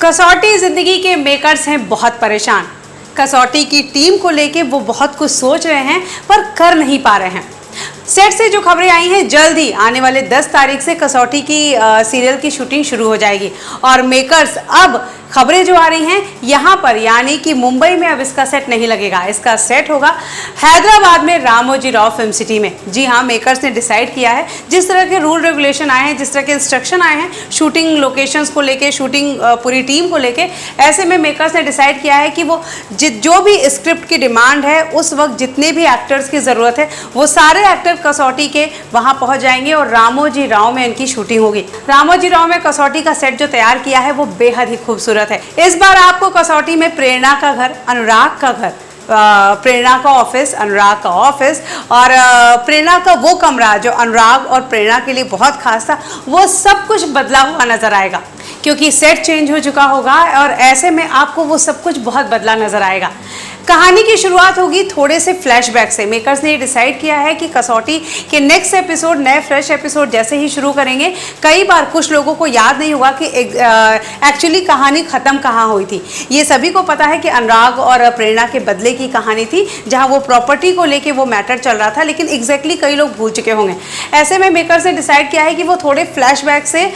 कसौटी जिंदगी के मेकर्स हैं बहुत परेशान। कसौटी की टीम को लेके वो बहुत कुछ सोच रहे हैं पर कर नहीं पा रहे हैं। सेट से जो खबरें आई हैं, जल्द ही आने वाले 10 तारीख से कसौटी की सीरियल की शूटिंग शुरू हो जाएगी और मेकर्स अब खबरें जो आ रही हैं यहाँ पर, यानी कि मुंबई में अब इसका सेट नहीं लगेगा, इसका सेट होगा हैदराबाद में रामोजी राव फिल्म सिटी में। जी हाँ, मेकर्स ने डिसाइड किया है, जिस तरह के रूल रेगुलेशन आए हैं, जिस तरह के इंस्ट्रक्शन आए हैं शूटिंग लोकेशंस को लेके, शूटिंग पूरी टीम को लेके, ऐसे में मेकर्स ने डिसाइड किया है कि वो जो भी स्क्रिप्ट की डिमांड है, उस वक्त जितने भी एक्टर्स की ज़रूरत है वो सारे एक्टर कसौटी के वहाँ पहुँच जाएंगे और रामोजी राव में इनकी शूटिंग होगी। रामोजी राव में कसौटी का सेट जो तैयार किया है वो बेहद ही खूबसूरत है। इस बार आपको कसौटी में प्रेरणा का घर, अनुराग का घर, प्रेरणा का ऑफिस, अनुराग का ऑफिस और प्रेरणा का वो कमरा जो अनुराग और प्रेरणा के लिए बहुत खास था, वो सब कुछ बदला हुआ नजर आएगा क्योंकि सेट चेंज हो चुका होगा और ऐसे में आपको वो सब कुछ बहुत बदला नजर आएगा। कहानी की शुरुआत होगी थोड़े से फ्लैशबैक से। मेकर्स ने डिसाइड किया है कि कसौटी के नेक्स्ट एपिसोड नए फ्रेश एपिसोड जैसे ही शुरू करेंगे, कई बार कुछ लोगों को याद नहीं होगा कि एक्चुअली कहानी ख़त्म कहाँ हुई थी। ये सभी को पता है कि अनुराग और प्रेरणा के बदले की कहानी थी, जहाँ वो प्रॉपर्टी को लेके वो मैटर चल रहा था, लेकिन एग्जैक्टली कई लोग भूल चुके होंगे। ऐसे में मेकर्स ने डिसाइड किया है कि वो थोड़े फ्लैशबैक से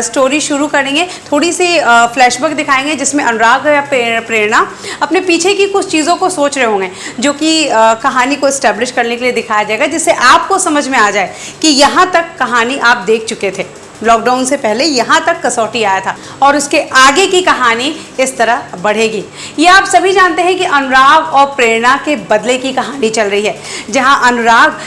स्टोरी शुरू करेंगे, थोड़ी सी फ्लैशबैक दिखाएंगे जिसमें अनुराग या प्रेरणा अपने पीछे की कुछ चीज़ों को सोच रहे होंगे, जो कि कहानी को एस्टेब्लिश करने के लिए दिखाया जाएगा, जिससे आपको समझ में आ जाए कि यहाँ तक कहानी आप देख चुके थे। लॉकडाउन से पहले यहाँ तक कसौटी आया था और उसके आगे की कहानी इस तरह बढ़ेगी। ये आप सभी जानते हैं कि अनुराग और प्रेरणा के बदले की कहानी चल रही है, जहाँ अनुराग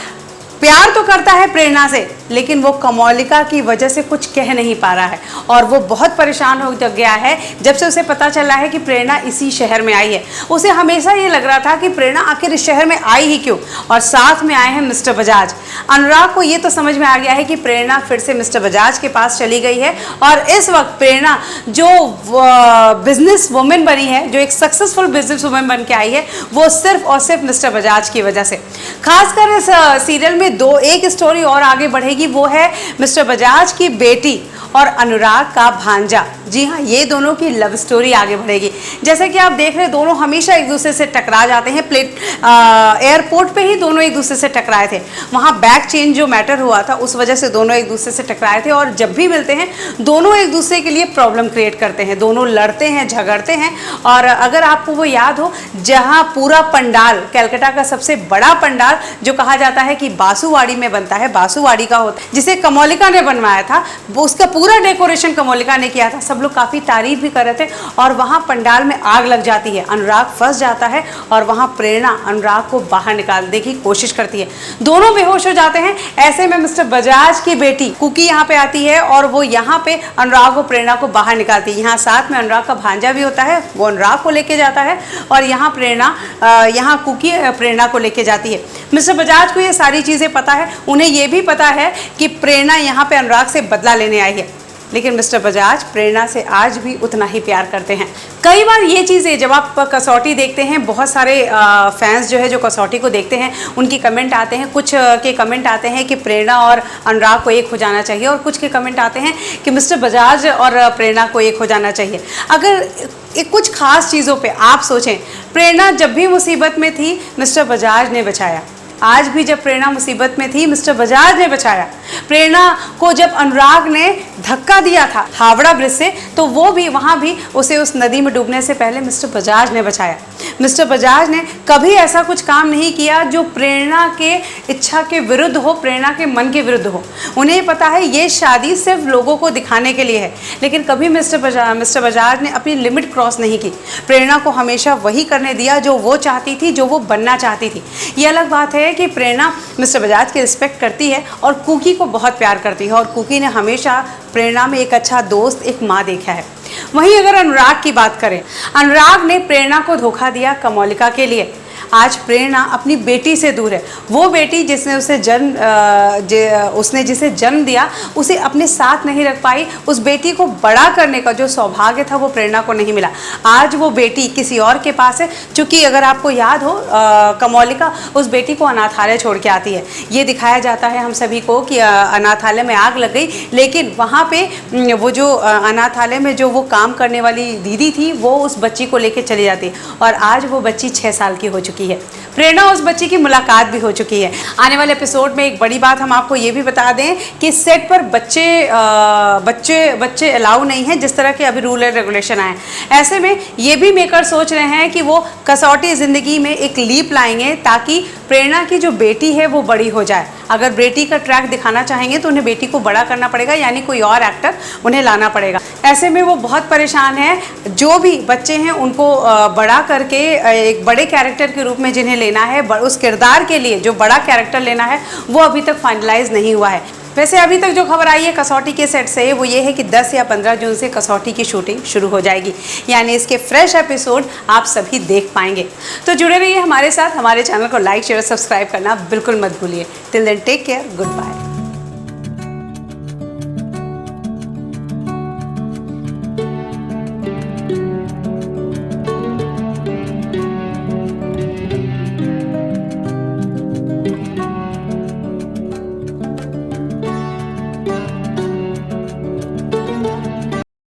प्यार तो करता है प्रेरणा से, लेकिन वो कमौलिका की वजह से कुछ कह नहीं पा रहा है और वो बहुत परेशान हो गया है जब से उसे पता चला है कि प्रेरणा इसी शहर में आई है। उसे हमेशा ये लग रहा था कि प्रेरणा आखिर इस शहर में आई ही क्यों, और साथ में आए हैं मिस्टर बजाज। अनुराग को ये तो समझ में आ गया है कि प्रेरणा फिर से मिस्टर बजाज के पास चली गई है और इस वक्त प्रेरणा जो बिजनेस वुमेन बनी है, जो एक सक्सेसफुल बिजनेस वुमेन बन के आई है, वो सिर्फ और सिर्फ मिस्टर बजाज की वजह से। खासकर इस सीरियल में एक स्टोरी और आगे बढ़ेगी, वो है मिस्टर बजाज की बेटी और अनुराग का भांजा। जी हाँ, ये दोनों की लव स्टोरी आगे बढ़ेगी। जैसे कि आप देख रहे हैं, दोनों हमेशा एक दूसरे से टकरा जाते हैं। एयरपोर्ट पे ही दोनों एक दूसरे से टकराए थे, वहाँ बैग चेंज जो मैटर हुआ था उस वजह से दोनों एक दूसरे से टकराए थे और जब भी मिलते हैं दोनों एक दूसरे के लिए प्रॉब्लम क्रिएट करते हैं, दोनों लड़ते हैं, झगड़ते हैं। और अगर आपको वो याद हो, जहाँ पूरा पंडाल, कलकत्ता का सबसे बड़ा पंडाल जो कहा जाता है कि बासुवाड़ी में बनता है, बासुवाड़ी का होता है, जिसे कमौलिका ने बनवाया था, वो उसका पूरा डेकोरेशन कमौलिका ने किया था। सब लोग काफ़ी तारीफ भी कर रहे थे और वहाँ पंडाल में आग लग जाती है, अनुराग फंस जाता है और वहाँ प्रेरणा अनुराग को बाहर निकालने की कोशिश करती है, दोनों बेहोश हो जाते हैं। ऐसे में मिस्टर बजाज की बेटी कुकी यहाँ पे आती है और वो यहाँ पे अनुराग और प्रेरणा को बाहर निकालती है। यहाँ साथ में अनुराग का भांजा भी होता है, वो अनुराग को लेके जाता है और यहाँ कुकी प्रेरणा को लेके जाती है। मिस्टर बजाज को ये सारी चीज़ें पता है, उन्हें ये भी पता है कि प्रेरणा यहाँ पे अनुराग से बदला लेने आई है, लेकिन मिस्टर बजाज प्रेरणा से आज भी उतना ही प्यार करते हैं। कई बार ये चीज़ें जब आप कसौटी देखते हैं, बहुत सारे फैंस जो है जो कसौटी को देखते हैं, उनकी कमेंट आते हैं, कुछ के कमेंट आते हैं कि प्रेरणा और अनुराग को एक हो जाना चाहिए और कुछ के कमेंट आते हैं कि मिस्टर बजाज और प्रेरणा को एक हो जाना चाहिए। अगर कुछ खास चीज़ों पे आप सोचें, प्रेरणा जब भी मुसीबत में थी मिस्टर बजाज ने बचाया, आज भी जब प्रेरणा मुसीबत में थी मिस्टर बजाज ने बचाया। प्रेरणा को जब अनुराग ने धक्का दिया था हावड़ा ब्रिज से, तो वो भी वहाँ भी उसे उस नदी में डूबने से पहले मिस्टर बजाज ने बचाया। मिस्टर बजाज ने कभी ऐसा कुछ काम नहीं किया जो प्रेरणा के इच्छा के विरुद्ध हो, प्रेरणा के मन के विरुद्ध हो। उन्हें पता है ये शादी सिर्फ लोगों को दिखाने के लिए है, लेकिन कभी मिस्टर बजाज ने अपनी लिमिट क्रॉस नहीं की। प्रेरणा को हमेशा वही करने दिया जो वो चाहती थी, जो वो बनना चाहती थी। ये अलग बात है कि प्रेरणा मिस्टर बजाज की रिस्पेक्ट करती है और कुकी को बहुत प्यार करती है और कुकी ने हमेशा प्रेरणा में एक अच्छा दोस्त, एक माँ देखा है। वहीं अगर अनुराग की बात करें, अनुराग ने प्रेरणा को धोखा दिया कमौलिका के लिए। आज प्रेरणा अपनी बेटी से दूर है। वो बेटी जिसने उसने जिसे जन्म दिया उसे अपने साथ नहीं रख पाई, उस बेटी को बड़ा करने का जो सौभाग्य था वो प्रेरणा को नहीं मिला। आज वो बेटी किसी और के पास है। चूँकि अगर आपको याद हो कमौलिका उस बेटी को अनाथालय छोड़ के आती है। ये दिखाया जाता है हम सभी को कि अनाथालय में आग लग गई, लेकिन वहाँ पे वो जो अनाथालय में जो वो काम करने वाली दीदी थी वो उस बच्ची को लेके चली जाती है और आज वो बच्ची 6 साल की हो चुकी है। प्रेरणा उस बच्ची की मुलाकात भी हो चुकी है। आने वाले एपिसोड में एक बड़ी बात हम आपको ये भी बता दें कि सेट पर बच्चे अलाउ नहीं हैं, जिस तरह के अभी रूल एंड रेगुलेशन आए। ऐसे में ये भी मेकर सोच रहे हैं कि वो कसौटी ज़िंदगी में एक लीप लाएंगे ताकि प्रेरणा की जो बेटी है वो बड़ी हो जाए। अगर बेटी का ट्रैक दिखाना चाहेंगे तो उन्हें बेटी को बड़ा करना पड़ेगा, यानी कोई और एक्टर उन्हें लाना पड़ेगा। ऐसे में वो बहुत परेशान हैं। जो भी बच्चे हैं उनको बड़ा करके एक बड़े कैरेक्टर के रूप में जिन्हें लेना है, उस किरदार के लिए जो बड़ा कैरेक्टर लेना है वो अभी तक फाइनलाइज नहीं हुआ है। वैसे अभी तक जो खबर आई है कसौटी के सेट से वो ये है कि 10 या 15 जून से कसौटी की शूटिंग शुरू हो जाएगी, यानी इसके फ्रेश एपिसोड आप सभी देख पाएंगे। तो जुड़े रहिए हमारे साथ। हमारे चैनल को लाइक शेयर सब्सक्राइब करना बिल्कुल मत भूलिए। Till then take care, good bye.